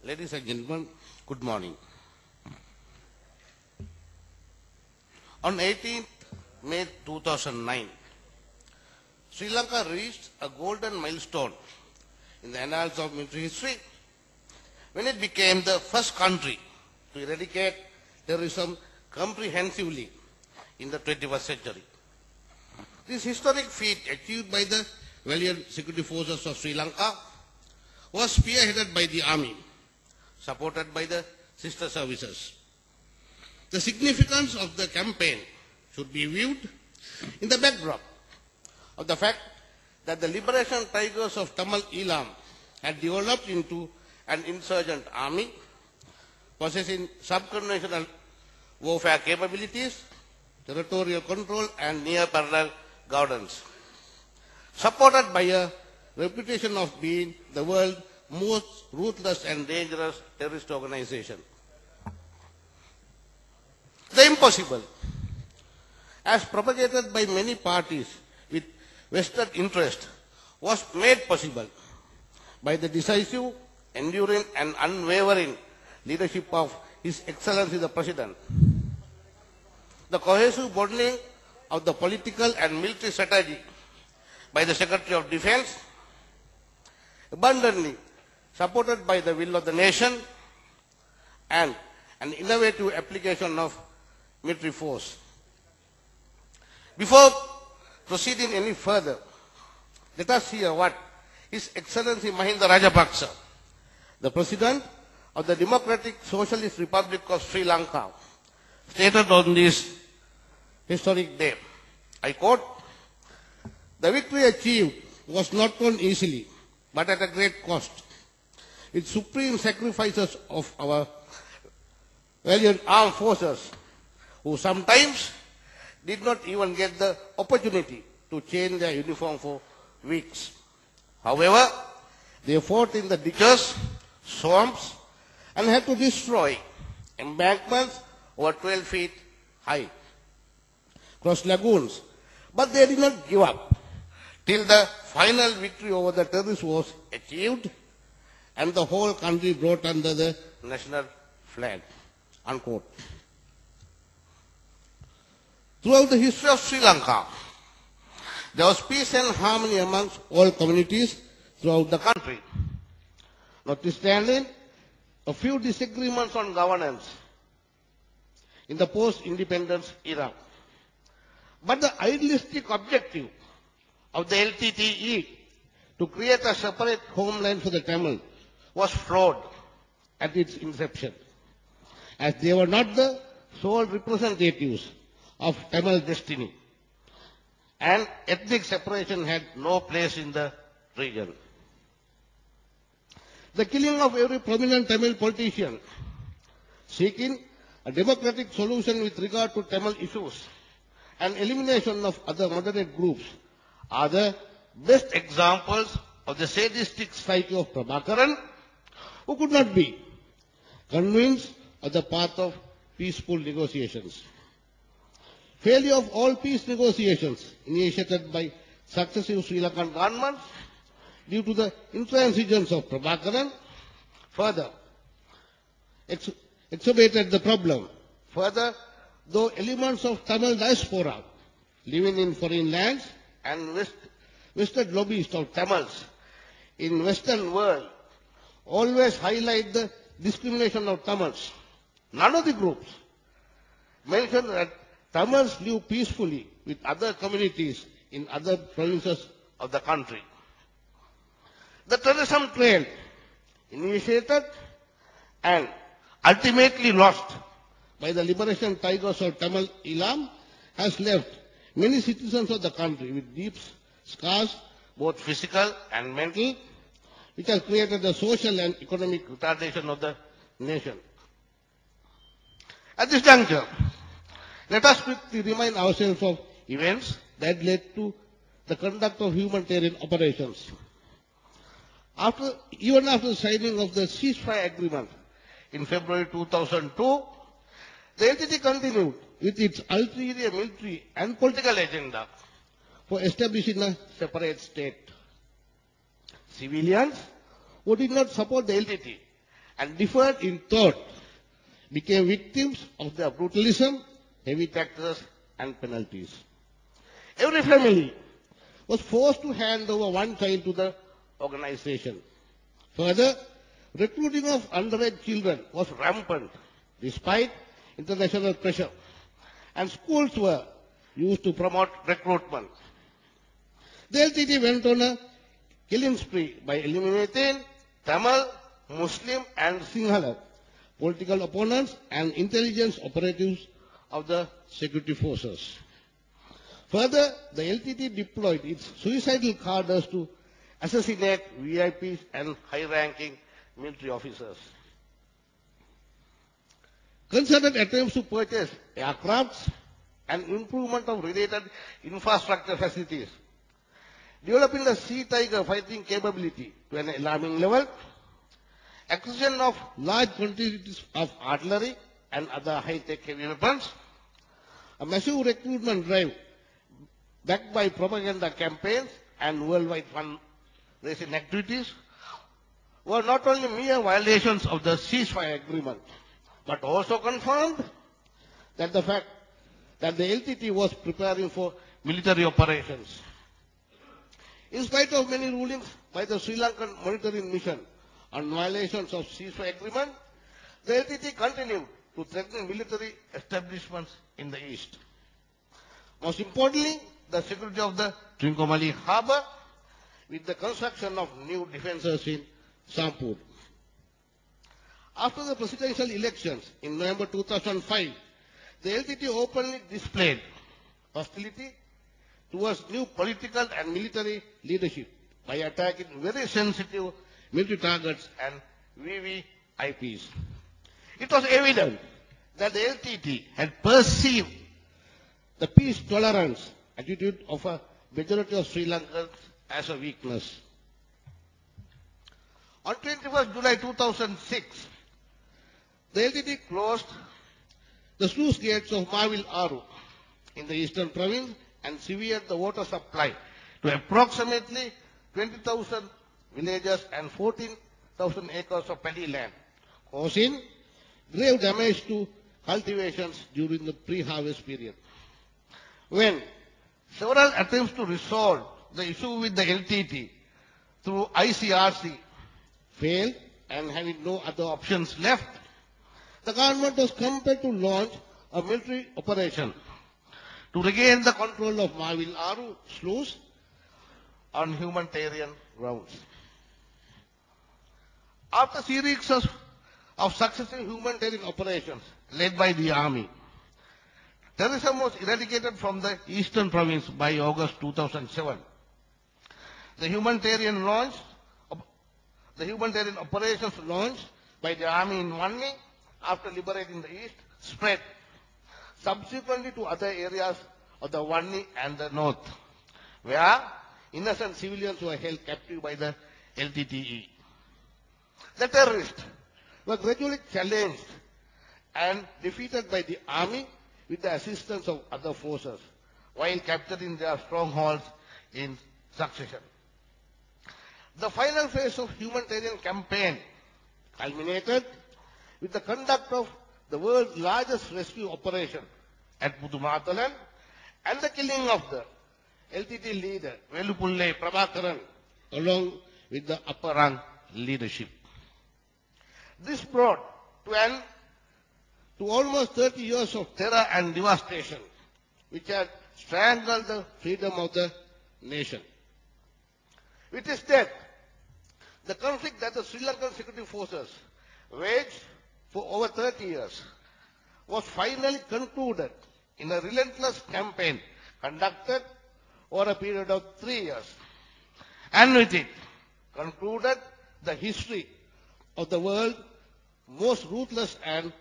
Ladies and gentlemen, good morning. On 18th May 2009, Sri Lanka reached a golden milestone in the annals of military history when it became the first country to eradicate terrorism comprehensively in the 21st century. This historic feat achieved by the valiant security forces of Sri Lanka was spearheaded by the army, supported by the sister services. The significance of the campaign should be viewed in the backdrop of the fact that the liberation tigers of Tamil Eelam had developed into an insurgent army possessing subconventional warfare capabilities, territorial control and near parallel governance, supported by a reputation of being the world's most ruthless and dangerous terrorist organization. The impossible, as propagated by many parties with vested interest, was made possible by the decisive, enduring and unwavering leadership of His Excellency the President. The cohesive bonding of the political and military strategy by the Secretary of Defense, abundantly supported by the will of the nation, and an innovative application of military force. Before proceeding any further, let us hear what His Excellency Mahinda Rajapaksa, the President of the Democratic Socialist Republic of Sri Lanka, stated on this historic day. I quote, "The victory achieved was not won easily, but at a great cost. With supreme sacrifices of our valiant armed forces, who sometimes did not even get the opportunity to change their uniform for weeks. However, they fought in the ditches, swamps, and had to destroy embankments over 12 feet high, cross lagoons, but they did not give up till the final victory over the terrorists was achieved and the whole country brought under the national flag." Unquote. Throughout the history of Sri Lanka, there was peace and harmony amongst all communities throughout the country. Notwithstanding a few disagreements on governance in the post-independence era. But the idealistic objective of the LTTE to create a separate homeland for the Tamil was flawed at its inception, as they were not the sole representatives of Tamil destiny, and ethnic separation had no place in the region. The killing of every prominent Tamil politician seeking a democratic solution with regard to Tamil issues and elimination of other moderate groups are the best examples of the sadistic psyche of Prabhakaran, who could not be convinced of the path of peaceful negotiations. Failure of all peace negotiations initiated by successive Sri Lankan governments due to the intransigence of Prabhakaran further exacerbated the problem. Further, though elements of Tamil diaspora living in foreign lands and vested lobbyists of Tamils in Western world always highlight the discrimination of Tamils. None of the groups mentioned that Tamils live peacefully with other communities in other provinces of the country. The terrorism trail initiated and ultimately lost by the liberation tigers of Tamil Eelam has left many citizens of the country with deep scars, both physical and mental, which has created the social and economic retardation of the nation. At this juncture, let us quickly remind ourselves of events that led to the conduct of humanitarian operations. Even after the signing of the ceasefire agreement in February 2002, the LTT continued with its ulterior military and political agenda for establishing a separate state. Civilians who did not support the LTT and differed in thought became victims of their brutalism, heavy taxes, and penalties. Every family was forced to hand over one child to the organization. Further, recruiting of underage children was rampant despite international pressure, and schools were used to promote recruitment. The LTT went on a killing spree by eliminating Tamil, Muslim, and Sinhala political opponents and intelligence operatives of the security forces. Further, the LTT deployed its suicidal cadres to assassinate VIPs and high-ranking military officers. Concerted attempts to purchase aircrafts and improvement of related infrastructure facilities, developing the Sea Tiger fighting capability to an alarming level, acquisition of large quantities of artillery and other high-tech heavy weapons, a massive recruitment drive backed by propaganda campaigns and worldwide fundraising activities were not only mere violations of the ceasefire agreement, but also confirmed that the fact that the LTT was preparing for military operations. In spite of many rulings by the Sri Lankan monitoring mission on violations of ceasefire agreement, the LTT continued to threaten military establishments in the east. Most importantly, the security of the Trincomalee harbour with the construction of new defences in Sampur. After the presidential elections in November 2005, the LTT openly displayed hostility towards new political and military leadership by attacking very sensitive military targets and VVIPs. It was evident that the LTT had perceived the peace tolerance attitude of a majority of Sri Lankans as a weakness. On 21st July 2006, the LTT closed the sluice gates of Mavil Aru in the eastern province and severed the water supply to approximately 20,000 villages and 14,000 acres of paddy land, causing grave damage to cultivations during the pre-harvest period. When several attempts to resolve the issue with the LTT through ICRC failed and having no other options left, the government was compelled to launch a military operation to regain the control of Mavil Aru sluice on humanitarian grounds. After a series of successive humanitarian operations led by the army, terrorism was eradicated from the eastern province by August 2007. The humanitarian operations launched by the army in Vanni after liberating the east spread subsequently to other areas of the Vanni and the north, where innocent civilians were held captive by the LTTE. The terrorists were gradually challenged and defeated by the army with the assistance of other forces, while capturing their strongholds in succession. The final phase of humanitarian campaign culminated with the conduct of the world's largest rescue operation at Pudumathalan and the killing of the LTT leader, Velupulle Prabhakaran, along with the upper rank leadership. This brought to an end to almost 30 years of terror and devastation, which had strangled the freedom of the nation. With its death, the conflict that the Sri Lankan security forces waged for over 30 years was finally concluded in a relentless campaign conducted over a period of 3 years. And with it, concluded the history of the world's most ruthless and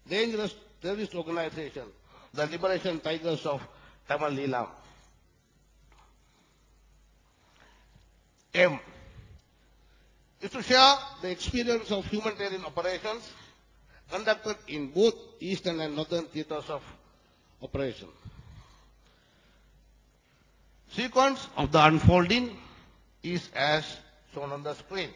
dangerous terrorist organization, the Liberation Tigers of Tamil Eelam. M is to share the experience of humanitarian operations conducted in both eastern and northern theaters of operation. Sequence of the unfolding is as shown on the screen.